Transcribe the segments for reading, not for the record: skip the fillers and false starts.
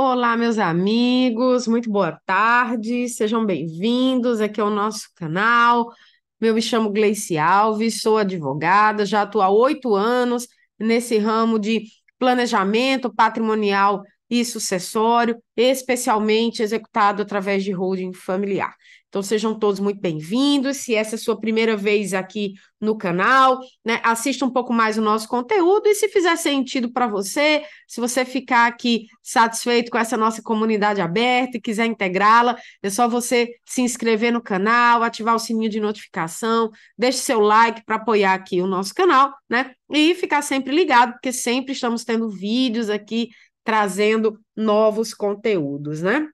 Olá, meus amigos, muito boa tarde, sejam bem-vindos aqui ao nosso canal. Eu me chamo Gleice Alves, sou advogada, já atuo há 8 anos nesse ramo de planejamento patrimonial e sucessório, especialmente executado através de holding familiar. Então, sejam todos muito bem-vindos. Se essa é a sua primeira vez aqui no canal, né, assista um pouco mais o nosso conteúdo e se fizer sentido para você, se você ficar aqui satisfeito com essa nossa comunidade aberta e quiser integrá-la, é só você se inscrever no canal, ativar o sininho de notificação, deixe seu like para apoiar aqui o nosso canal, né? E ficar sempre ligado, porque sempre estamos tendo vídeos aqui trazendo novos conteúdos, né?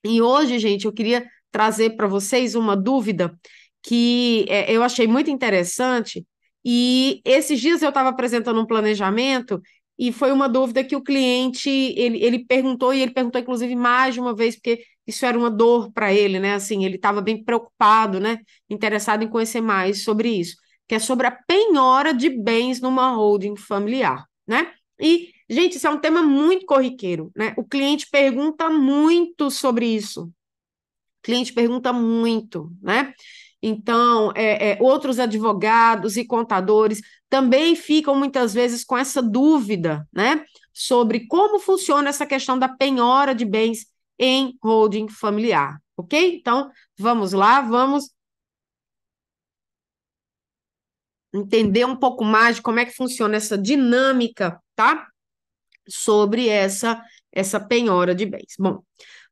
E hoje, gente, eu queria trazer para vocês uma dúvida que eu achei muito interessante. E esses dias eu estava apresentando um planejamento e foi uma dúvida que o cliente ele perguntou, e ele perguntou, inclusive, mais de uma vez, porque isso era uma dor para ele, né? Assim, ele estava bem preocupado, né? Interessado em conhecer mais sobre isso, que é sobre a penhora de bens numa holding familiar, né? E, gente, isso é um tema muito corriqueiro, né? O cliente pergunta muito sobre isso. O cliente pergunta muito, né? Então, outros advogados e contadores também ficam muitas vezes com essa dúvida, né? Sobre como funciona essa questão da penhora de bens em holding familiar, ok? Então, vamos lá, vamos entender um pouco mais de como é que funciona essa dinâmica, tá? Sobre essa penhora de bens. Bom,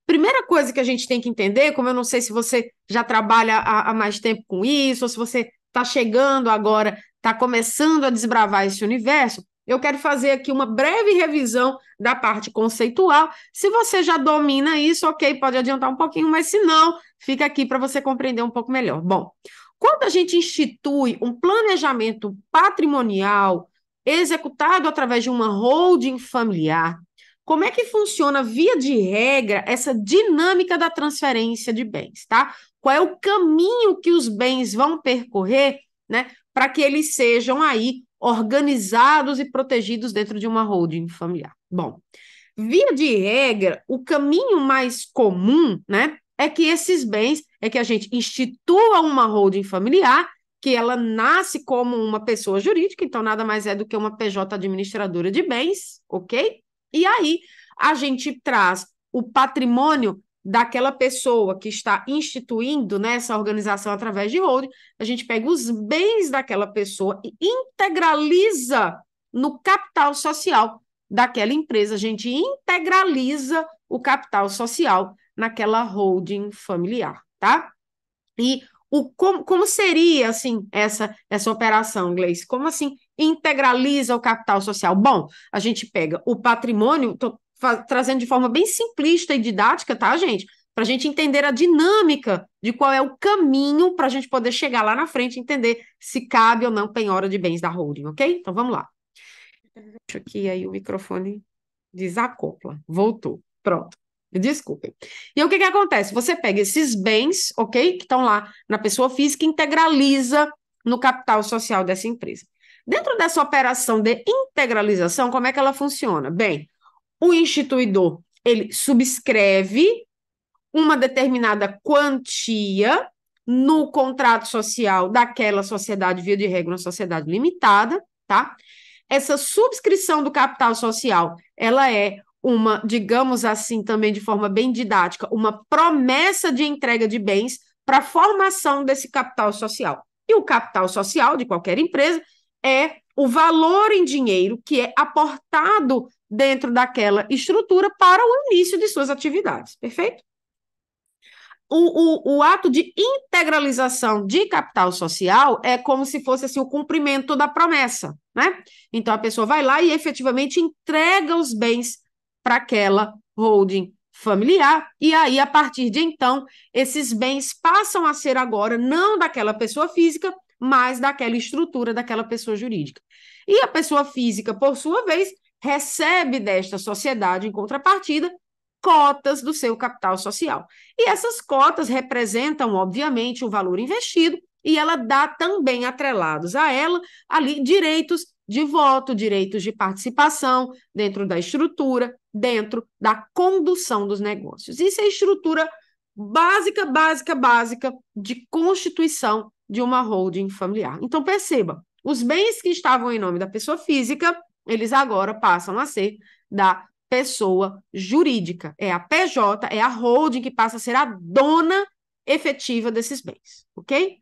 primeira coisa que a gente tem que entender, como eu não sei se você já trabalha há mais tempo com isso, ou se você está chegando agora, está começando a desbravar esse universo, eu quero fazer aqui uma breve revisão da parte conceitual. Se você já domina isso, ok, pode adiantar um pouquinho, mas se não, fica aqui para você compreender um pouco melhor. Bom, quando a gente institui um planejamento patrimonial executado através de uma holding familiar, como é que funciona, via de regra, essa dinâmica da transferência de bens, tá? Qual é o caminho que os bens vão percorrer, né, para que eles sejam aí organizados e protegidos dentro de uma holding familiar? Bom, via de regra, o caminho mais comum, né, é que esses bens, é que a gente institua uma holding familiar, que ela nasce como uma pessoa jurídica, então nada mais é do que uma PJ administradora de bens, ok? E aí a gente traz o patrimônio daquela pessoa que está instituindo, né, essa organização através de holding, a gente pega os bens daquela pessoa e integraliza no capital social daquela empresa, a gente integraliza o capital social naquela holding familiar, tá? E como seria, assim, essa operação, Gleice? Como assim integraliza o capital social? Bom, a gente pega o patrimônio, tô trazendo de forma bem simplista e didática, tá, gente? Para a gente entender a dinâmica de qual é o caminho para a gente poder chegar lá na frente e entender se cabe ou não penhora de bens da holding, ok? Então vamos lá. Deixa aqui aí o microfone desacopla. Voltou. Pronto. Desculpem. E aí, o que que acontece? Você pega esses bens, ok, que estão lá na pessoa física e integraliza no capital social dessa empresa. Dentro dessa operação de integralização, como é que ela funciona? Bem, o instituidor, ele subscreve uma determinada quantia no contrato social daquela sociedade, via de regra, uma sociedade limitada, tá? Essa subscrição do capital social, ela é uma, digamos assim, também de forma bem didática, uma promessa de entrega de bens para a formação desse capital social. E o capital social de qualquer empresa é o valor em dinheiro que é aportado dentro daquela estrutura para o início de suas atividades, perfeito? O ato de integralização de capital social é como se fosse assim, o cumprimento da promessa, né? Então a pessoa vai lá e efetivamente entrega os bens para aquela holding familiar, e aí, a partir de então, esses bens passam a ser agora não daquela pessoa física, mas daquela estrutura daquela pessoa jurídica. E a pessoa física, por sua vez, recebe desta sociedade, em contrapartida, cotas do seu capital social. E essas cotas representam, obviamente, o valor investido, e ela dá também atrelados a ela ali direitos de voto, direitos de participação dentro da estrutura, dentro da condução dos negócios. Isso é a estrutura básica de constituição de uma holding familiar. Então, perceba, os bens que estavam em nome da pessoa física, eles agora passam a ser da pessoa jurídica. É a PJ, é a holding que passa a ser a dona efetiva desses bens, ok?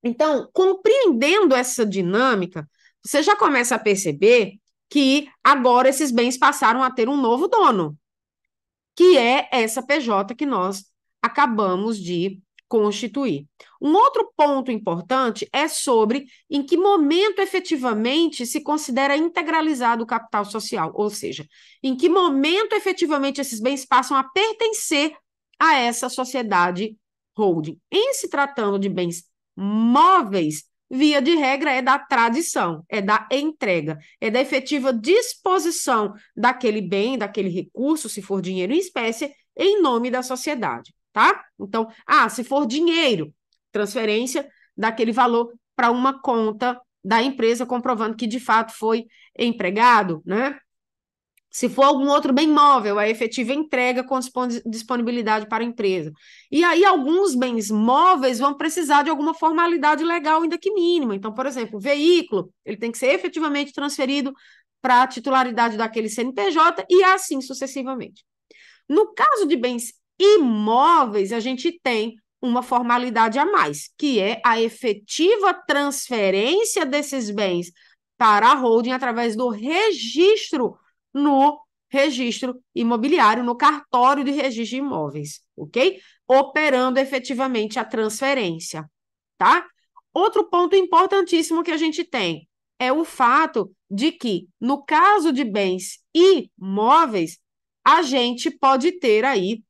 Então, compreendendo essa dinâmica, você já começa a perceber que agora esses bens passaram a ter um novo dono, que é essa PJ que nós acabamos de constituir. Um outro ponto importante é sobre em que momento efetivamente se considera integralizado o capital social, ou seja, em que momento efetivamente esses bens passam a pertencer a essa sociedade holding. Em se tratando de bens móveis, via de regra, é da tradição, é da entrega, é da efetiva disposição daquele bem, daquele recurso, se for dinheiro em espécie, em nome da sociedade, tá? Então, se for dinheiro, transferência daquele valor para uma conta da empresa, comprovando que de fato foi empregado, né? Se for algum outro bem móvel, a efetiva entrega com disponibilidade para a empresa. E aí, alguns bens móveis vão precisar de alguma formalidade legal, ainda que mínima. Então, por exemplo, o veículo, ele tem que ser efetivamente transferido para a titularidade daquele CNPJ e assim sucessivamente. No caso de bens imóveis, a gente tem uma formalidade a mais, que é a efetiva transferência desses bens para a holding através do registro no registro imobiliário, no cartório de registro de imóveis, ok? Operando efetivamente a transferência, tá? Outro ponto importantíssimo que a gente tem é o fato de que, no caso de bens imóveis, a gente pode ter aí,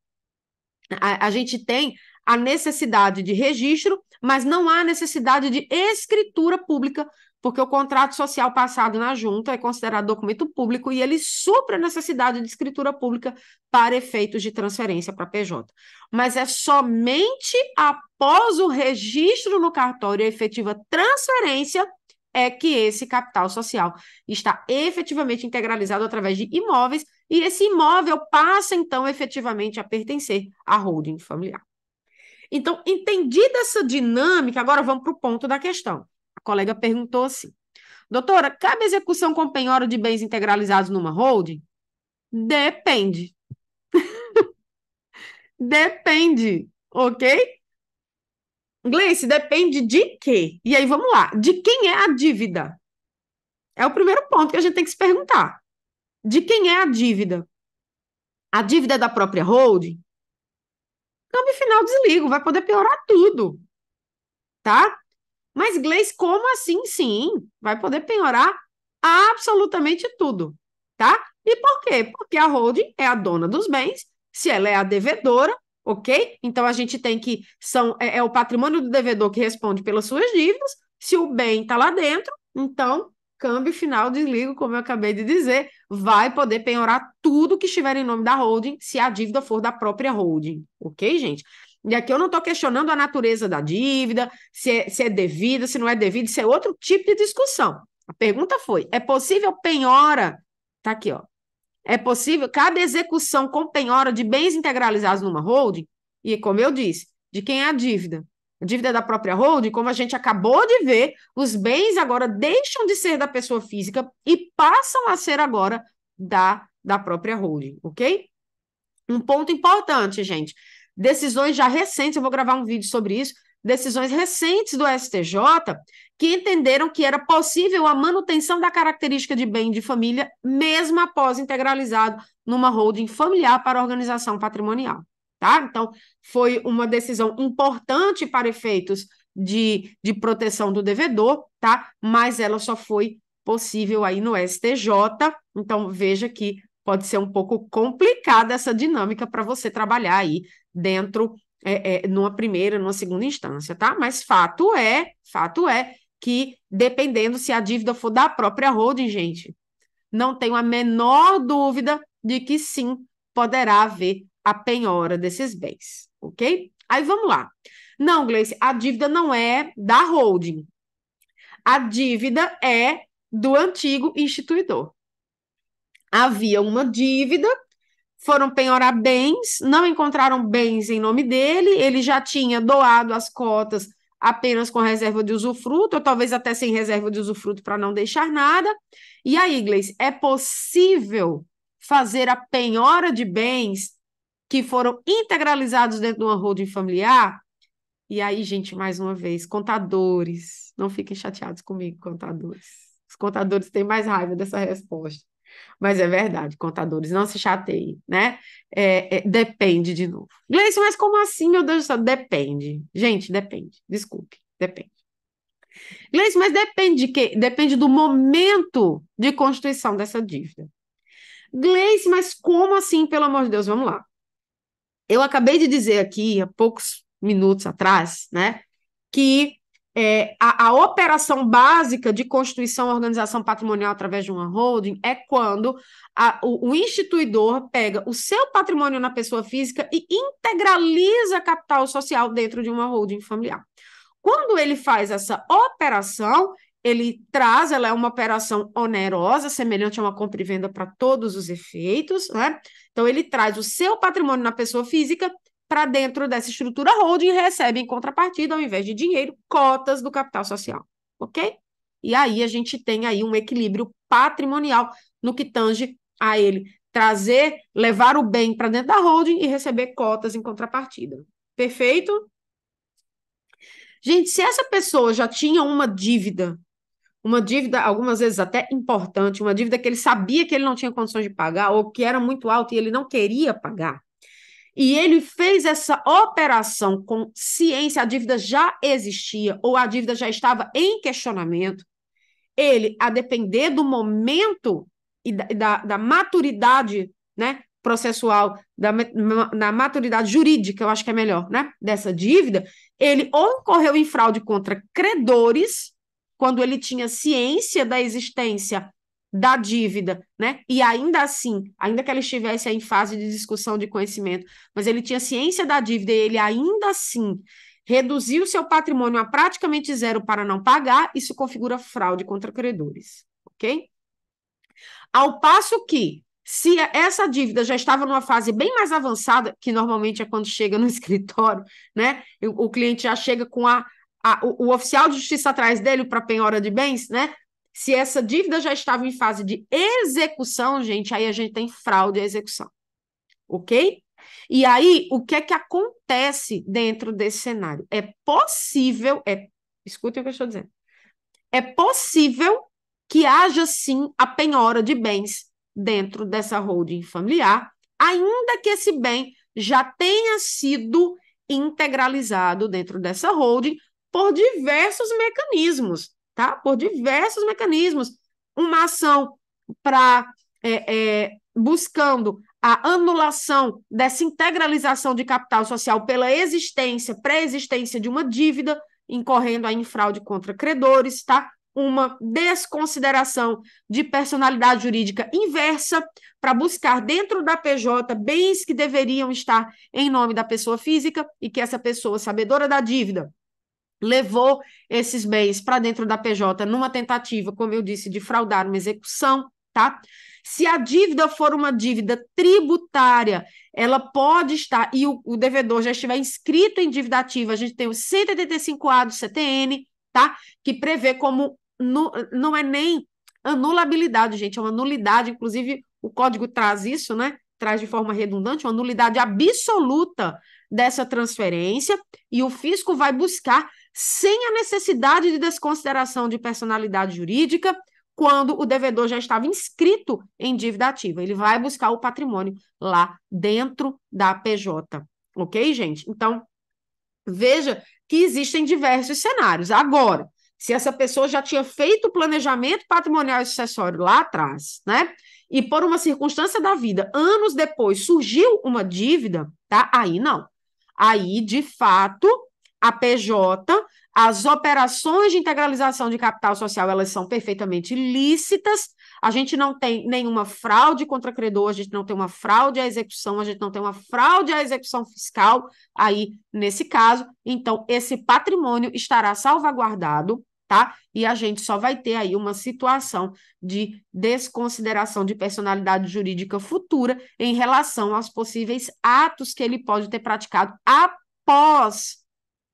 a gente tem a necessidade de registro, mas não há necessidade de escritura pública, porque o contrato social passado na junta é considerado documento público e ele supre a necessidade de escritura pública para efeitos de transferência para PJ. Mas é somente após o registro no cartório e a efetiva transferência é que esse capital social está efetivamente integralizado através de imóveis e esse imóvel passa, então, efetivamente a pertencer à holding familiar. Então, entendida essa dinâmica, agora vamos para o ponto da questão. A colega perguntou assim, doutora, cabe execução com penhora de bens integralizados numa holding? Depende. Depende, ok? Gleice, depende de quê? E aí, vamos lá. De quem é a dívida? É o primeiro ponto que a gente tem que se perguntar. De quem é a dívida? A dívida é da própria holding? Câmbio final, desligo, vai poder piorar tudo, tá? Mas, Gleice, como assim? Sim, vai poder penhorar absolutamente tudo, tá? E por quê? Porque a holding é a dona dos bens, se ela é a devedora, ok? Então, a gente tem que, é o patrimônio do devedor que responde pelas suas dívidas, se o bem está lá dentro, então, câmbio final, desligo, como eu acabei de dizer, vai poder penhorar tudo que estiver em nome da holding, se a dívida for da própria holding, ok, gente? E aqui eu não estou questionando a natureza da dívida, se é devida, se não é devida, isso é outro tipo de discussão. A pergunta foi: é possível penhora? Tá aqui, ó. É possível, cabe execução com penhora de bens integralizados numa holding? E como eu disse, de quem é a dívida? A dívida é da própria holding, como a gente acabou de ver, os bens agora deixam de ser da pessoa física e passam a ser agora da própria holding, ok? Um ponto importante, gente. Decisões já recentes, eu vou gravar um vídeo sobre isso, decisões recentes do STJ que entenderam que era possível a manutenção da característica de bem de família, mesmo após integralizado numa holding familiar para organização patrimonial, tá? Então, foi uma decisão importante para efeitos de proteção do devedor, tá? Mas ela só foi possível aí no STJ, então veja que pode ser um pouco complicada essa dinâmica para você trabalhar aí dentro, numa primeira, numa segunda instância, tá? Mas fato é que, dependendo se a dívida for da própria holding, gente, não tenho a menor dúvida de que sim, poderá haver a penhora desses bens, ok? Aí vamos lá. Não, Gleice, a dívida não é da holding. A dívida é do antigo instituidor. havia uma dívida, foram penhorar bens, não encontraram bens em nome dele, ele já tinha doado as cotas apenas com reserva de usufruto, ou talvez até sem reserva de usufruto para não deixar nada. E aí, Gleice, é possível fazer a penhora de bens que foram integralizados dentro de uma holding familiar? E aí, gente, mais uma vez, contadores, não fiquem chateados comigo, contadores. Os contadores têm mais raiva dessa resposta. Mas é verdade, contadores, não se chateiem, né? Depende de novo. Gleice, mas como assim, meu Deus do céu? Depende. Gente, depende. Desculpe, depende. Gleice, mas depende de quê? Depende do momento de constituição dessa dívida. Gleice, mas como assim, pelo amor de Deus? Vamos lá. Eu acabei de dizer aqui, há poucos minutos atrás, né, que a operação básica de constituição e organização patrimonial através de uma holding é quando o instituidor pega o seu patrimônio na pessoa física e integraliza capital social dentro de uma holding familiar. Quando ele faz essa operação, ela é uma operação onerosa, semelhante a uma compra e venda para todos os efeitos, né? Então, ele traz o seu patrimônio na pessoa física para dentro dessa estrutura holding e recebe em contrapartida, ao invés de dinheiro, cotas do capital social, ok? E aí a gente tem aí um equilíbrio patrimonial no que tange a ele trazer, levar o bem para dentro da holding e receber cotas em contrapartida. Perfeito? Gente, se essa pessoa já tinha uma dívida algumas vezes até importante, uma dívida que ele sabia que ele não tinha condições de pagar ou que era muito alta e ele não queria pagar, e ele fez essa operação com ciência, a dívida já existia ou a dívida já estava em questionamento, ele, a depender do momento e da maturidade, né, processual, da maturidade jurídica, eu acho que é melhor, né, dessa dívida, ele ou incorreu em fraude contra credores, quando ele tinha ciência da existência da dívida, né? E ainda assim, ainda que ele estivesse em fase de discussão de conhecimento, mas ele tinha ciência da dívida e ele ainda assim reduziu seu patrimônio a praticamente zero para não pagar, isso configura fraude contra credores, ok? Ao passo que, se essa dívida já estava numa fase bem mais avançada, que normalmente é quando chega no escritório, né? O cliente já chega com o oficial de justiça atrás dele para penhora de bens, né? Se essa dívida já estava em fase de execução, gente, aí a gente tem fraude à execução, ok? E aí, o que é que acontece dentro desse cenário? Escutem o que eu estou dizendo, é possível que haja, sim, a penhora de bens dentro dessa holding familiar, ainda que esse bem já tenha sido integralizado dentro dessa holding por diversos mecanismos, tá? Por diversos mecanismos. Uma ação para buscando a anulação dessa integralização de capital social pela pré-existência de uma dívida, incorrendo em fraude contra credores, tá? Uma desconsideração de personalidade jurídica inversa para buscar dentro da PJ bens que deveriam estar em nome da pessoa física e que essa pessoa, sabedora da dívida, levou esses bens para dentro da PJ numa tentativa, como eu disse, de fraudar uma execução, tá? Se a dívida for uma dívida tributária, ela pode estar, e o devedor já estiver inscrito em dívida ativa, a gente tem o 185A do CTN, tá? Que prevê como, não é nem anulabilidade, gente, é uma nulidade, inclusive o código traz isso, né? Traz de forma redundante, uma nulidade absoluta dessa transferência, e o fisco vai buscar sem a necessidade de desconsideração de personalidade jurídica, quando o devedor já estava inscrito em dívida ativa. Ele vai buscar o patrimônio lá dentro da PJ. Ok, gente? Então, veja que existem diversos cenários. Agora, se essa pessoa já tinha feito o planejamento patrimonial e sucessório lá atrás, né? E por uma circunstância da vida, anos depois, surgiu uma dívida, tá? Aí não. Aí, de fato, a PJ, as operações de integralização de capital social, elas são perfeitamente lícitas, a gente não tem nenhuma fraude contra credor, a gente não tem uma fraude à execução, a gente não tem uma fraude à execução fiscal, aí, nesse caso, então, esse patrimônio estará salvaguardado, tá? E a gente só vai ter aí uma situação de desconsideração de personalidade jurídica futura em relação aos possíveis atos que ele pode ter praticado após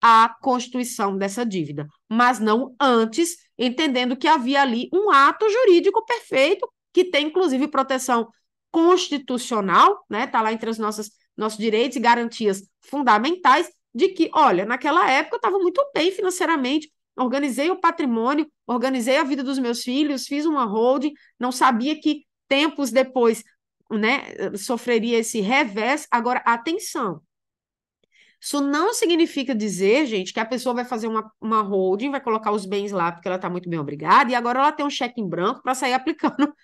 a constituição dessa dívida, mas não antes, entendendo que havia ali um ato jurídico perfeito, que tem, inclusive, proteção constitucional, né? Está lá entre os nossos direitos e garantias fundamentais, de que, olha, naquela época eu estava muito bem financeiramente, organizei o patrimônio, organizei a vida dos meus filhos, fiz uma holding, não sabia que tempos depois, né, sofreria esse revés. Agora, atenção, isso não significa dizer, gente, que a pessoa vai fazer uma holding, vai colocar os bens lá porque ela está muito bem obrigada, e agora ela tem um cheque em branco para sair aplicando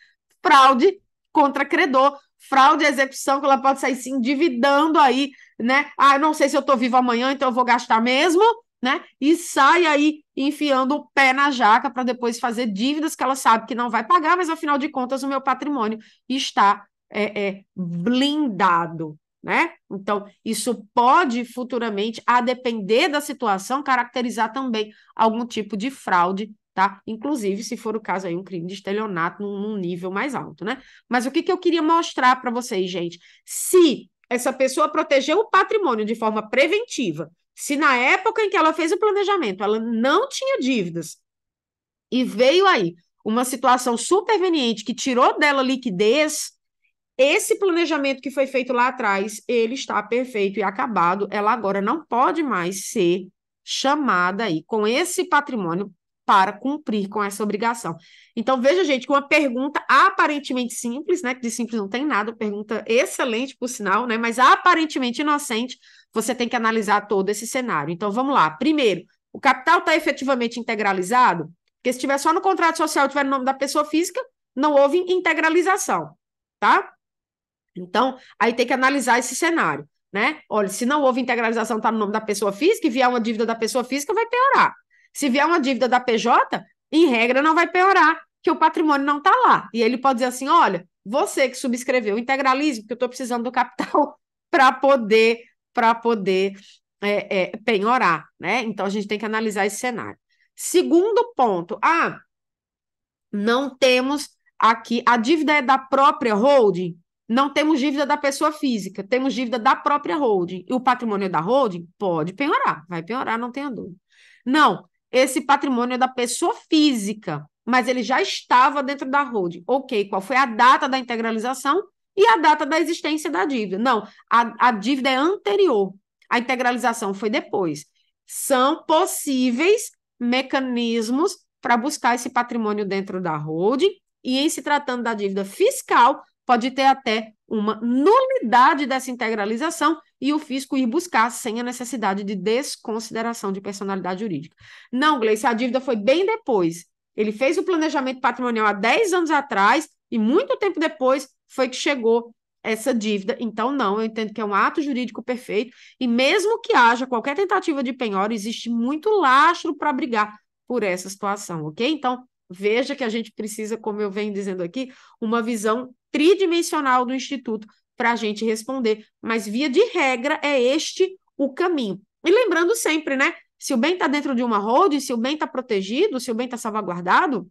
fraude contra credor, fraude à execução, que ela pode sair se endividando aí, né? Ah, eu não sei se eu estou vivo amanhã, então eu vou gastar mesmo, né? E sai aí enfiando o pé na jaca para depois fazer dívidas que ela sabe que não vai pagar, mas afinal de contas o meu patrimônio está blindado, né? Então, isso pode futuramente, a depender da situação, caracterizar também algum tipo de fraude, tá? Inclusive, se for o caso aí, um crime de estelionato num nível mais alto, né? Mas o que eu queria mostrar para vocês, gente? Se essa pessoa protegeu o patrimônio de forma preventiva, se na época em que ela fez o planejamento, ela não tinha dívidas e veio aí uma situação superveniente que tirou dela liquidez, esse planejamento que foi feito lá atrás, ele está perfeito e acabado. Ela agora não pode mais ser chamada aí com esse patrimônio para cumprir com essa obrigação. Então, veja, gente, que uma pergunta aparentemente simples, né? Que de simples não tem nada, pergunta excelente, por sinal, né? Mas aparentemente inocente, você tem que analisar todo esse cenário. Então, vamos lá. Primeiro, o capital está efetivamente integralizado? Porque se estiver só no contrato social, tiver no nome da pessoa física, não houve integralização, tá? Então, aí tem que analisar esse cenário, né? Olha, se não houve integralização, está no nome da pessoa física, e vier uma dívida da pessoa física, vai piorar. Se vier uma dívida da PJ, em regra, não vai piorar, que o patrimônio não está lá. E ele pode dizer assim: olha, você que subscreveu, integralize, porque eu estou precisando do capital para poder penhorar, né? Então, a gente tem que analisar esse cenário. Segundo ponto, não temos aqui, a dívida é da própria holding, não temos dívida da pessoa física, temos dívida da própria holding. E o patrimônio da holding pode penhorar, vai penhorar, não tenha dúvida. Não, esse patrimônio é da pessoa física, mas ele já estava dentro da holding. Ok, qual foi a data da integralização e a data da existência da dívida? Não, a dívida é anterior, a integralização foi depois. São possíveis mecanismos para buscar esse patrimônio dentro da holding, e em se tratando da dívida fiscal, pode ter até uma nulidade dessa integralização e o fisco ir buscar sem a necessidade de desconsideração de personalidade jurídica. Não, Gleice, a dívida foi bem depois. Ele fez o planejamento patrimonial há 10 anos atrás e muito tempo depois foi que chegou essa dívida. Então, não, eu entendo que é um ato jurídico perfeito e mesmo que haja qualquer tentativa de penhora, existe muito lastro para brigar por essa situação, ok? Então, veja que a gente precisa, como eu venho dizendo aqui, uma visão tridimensional do Instituto para a gente responder, mas via de regra é este o caminho. E lembrando sempre, né? Se o bem está dentro de uma holding, se o bem está protegido, se o bem está salvaguardado,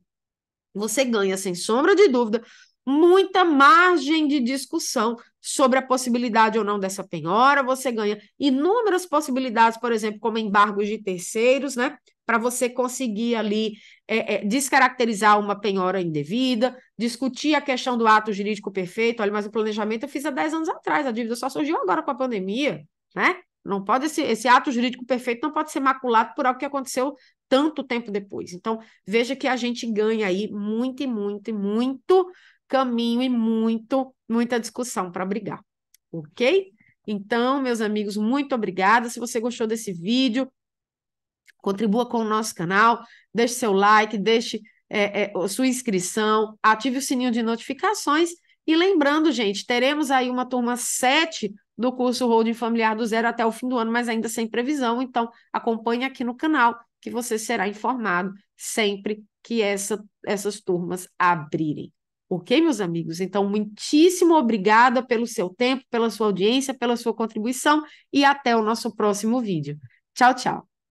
você ganha, sem sombra de dúvida, muita margem de discussão sobre a possibilidade ou não dessa penhora, você ganha inúmeras possibilidades, por exemplo, como embargos de terceiros, né? Para você conseguir ali descaracterizar uma penhora indevida, discutir a questão do ato jurídico perfeito. Olha, mas o planejamento eu fiz há 10 anos atrás, a dívida só surgiu agora com a pandemia, né? Não pode, esse ato jurídico perfeito não pode ser maculado por algo que aconteceu tanto tempo depois. Então, veja que a gente ganha aí muito e muito e muito caminho e muita discussão para brigar, ok? Então, meus amigos, muito obrigada. Se você gostou desse vídeo, contribua com o nosso canal, deixe seu like, deixe sua inscrição, ative o sininho de notificações e lembrando, gente, teremos aí uma turma 7 do curso Holding Familiar do Zero até o fim do ano, mas ainda sem previsão, então acompanhe aqui no canal que você será informado sempre que essas turmas abrirem. Ok, meus amigos? Então, muitíssimo obrigada pelo seu tempo, pela sua audiência, pela sua contribuição e até o nosso próximo vídeo. Tchau, tchau.